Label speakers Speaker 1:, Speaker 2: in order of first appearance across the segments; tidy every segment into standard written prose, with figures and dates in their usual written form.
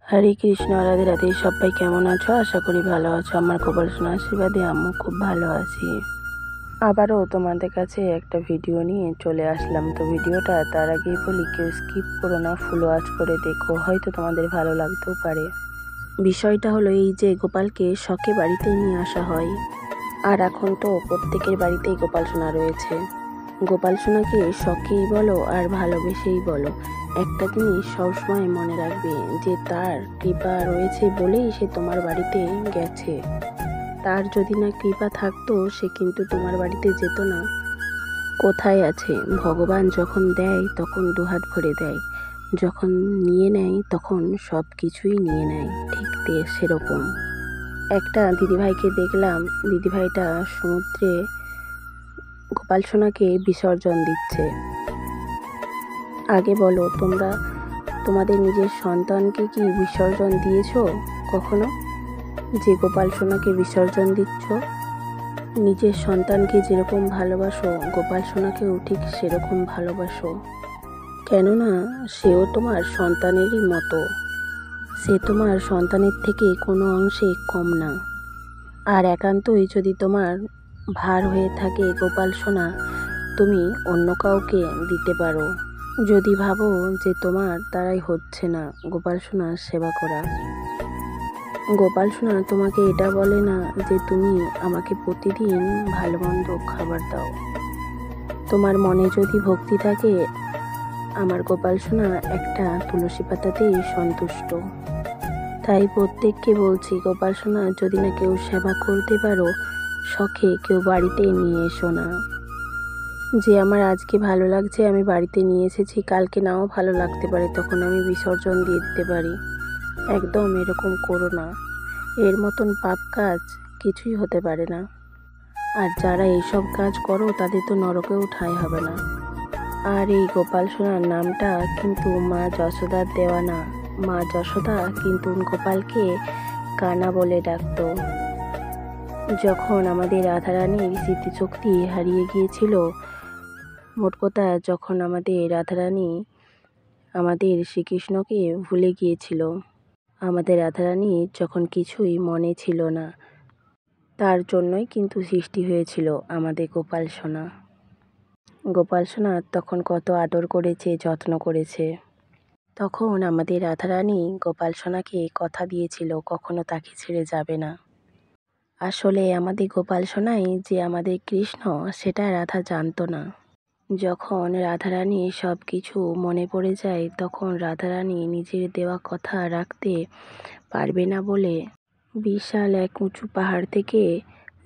Speaker 1: হরে কৃষ্ণ, রাধে রাধে। সবাই কেমন আছো? আশা করি ভালো আছো। আমার গোপাল সোনার আশীর্বাদে আমিও খুব ভালো আছি। আবারও তোমাদের কাছে একটা ভিডিও নিয়ে চলে আসলাম। তো ভিডিওটা তার আগেই বলি, কেউ স্কিপ করো না, ফুল ওয়াচ করে দেখো, হয়তো তোমাদের ভালো লাগতেও পারে। বিষয়টা হলো এই যে গোপালকে শখে বাড়িতে নিয়ে আসা হয়, আর এখন তো প্রত্যেকের বাড়িতেই গোপাল সোনা রয়েছে। গোপাল সোনাকে শখেই বলো আর ভালোবেসেই বলো, একটা জিনিস সবসময় মনে রাখবে যে তার কৃপা রয়েছে বলেই সে তোমার বাড়িতে গেছে। তার যদি না কৃপা থাকতো সে কিন্তু তোমার বাড়িতে যেত না। কোথায় আছে, ভগবান যখন দেয় তখন দুহাত ভরে দেয়, যখন নিয়ে নেয় তখন সব কিছুই নিয়ে নেয়, ঠিক সেরকম। একটা দিদিভাইকে দেখলাম, দিদিভাইটা সমুদ্রে গোপাল সোনাকে বিসর্জন দিচ্ছে। আগে বলো, তোমরা তোমাদের নিজের সন্তানকে কি বিসর্জন দিয়েছো কখনো? যে গোপাল সোনাকে বিসর্জন দিচ্ছ, নিজের সন্তানকে যেরকম ভালোবাসো গোপাল সোনাকেও ঠিক সেরকম ভালোবাসো, কেননা সেও তোমার সন্তানেরই মতো। সে তোমার সন্তানের থেকে কোনো অংশে কম না। আর একান্তই যদি তোমার ভার হয়ে থাকে গোপাল সোনা, তুমি অন্য কাউকে দিতে পারো, যদি ভাবো যে তোমার দ্বারাই হচ্ছে না গোপাল সোনার সেবা করা। গোপাল সোনা তোমাকে এটা বলে না যে তুমি আমাকে প্রতিদিন ভালো মন্দ খাবার দাও। তোমার মনে যদি ভক্তি থাকে, আমার গোপাল সোনা একটা তুলসী পাতাতেই সন্তুষ্ট। তাই প্রত্যেককে বলছি, গোপাল সোনা যদি না কেউ সেবা করতে পারো, শখে কেউ বাড়িতে নিয়ে এসো না। যে আমার আজকে ভালো লাগছে আমি বাড়িতে নিয়ে এসেছি, কালকে নাও ভালো লাগতে পারে, তখন আমি বিসর্জন দিয়ে দিতে পারি। একদম এরকম করো না। এর মতন পাপ কাজ কিছুই হতে পারে না। আর যারা এইসব কাজ করো তাদের তো নরকেও ঠাঁই হবে না। আর এই গোপাল সোনার নামটা কিন্তু মা যশোদার দেওয়া না। মা যশোদা কিন্তু গোপালকে কানা বলে ডাকতো। যখন আমাদের রাধারানীর স্মৃতিশক্তি হারিয়ে গিয়েছিল, মোট কথা যখন আমাদের রাধারানী আমাদের শ্রীকৃষ্ণকে ভুলে গিয়েছিল, আমাদের রাধারানী যখন কিছুই মনে ছিল না, তার জন্যই কিন্তু সৃষ্টি হয়েছিল আমাদের গোপাল সোনা। গোপাল সোনা তখন কত আদর করেছে, যত্ন করেছে। তখন আমাদের রাধারানী গোপাল সোনাকে কথা দিয়েছিল কখনো তাকে ছেড়ে যাবে না। আসলে আমাদের গোপাল সোনাই যে আমাদের কৃষ্ণ, সেটা রাধা জানতো না। যখন রাধারানী সব কিছু মনে পড়ে যায়, তখন রাধারানী নিজের দেওয়া কথা রাখতে পারবে না বলে বিশাল এক উঁচু পাহাড় থেকে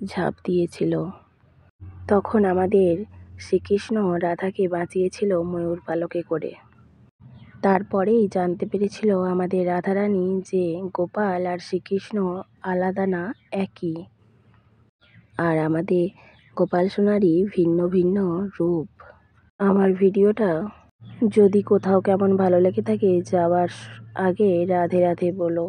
Speaker 1: ঝাঁপ দিয়েছিল। তখন আমাদের শ্রীকৃষ্ণ রাধাকে বাঁচিয়েছিল ময়ূর পালকে করে। তারপরেই জানতে পেরেছিল আমাদের রাধারানী যে গোপাল আর শ্রীকৃষ্ণ আলাদা না, একই। আর আমাদের গোপাল সোনারই ভিন্ন ভিন্ন রূপ। আমার ভিডিওটা যদি কোথাও কেমন ভালো লেগে থাকে, যাওয়ার আগে রাধে রাধে বলো।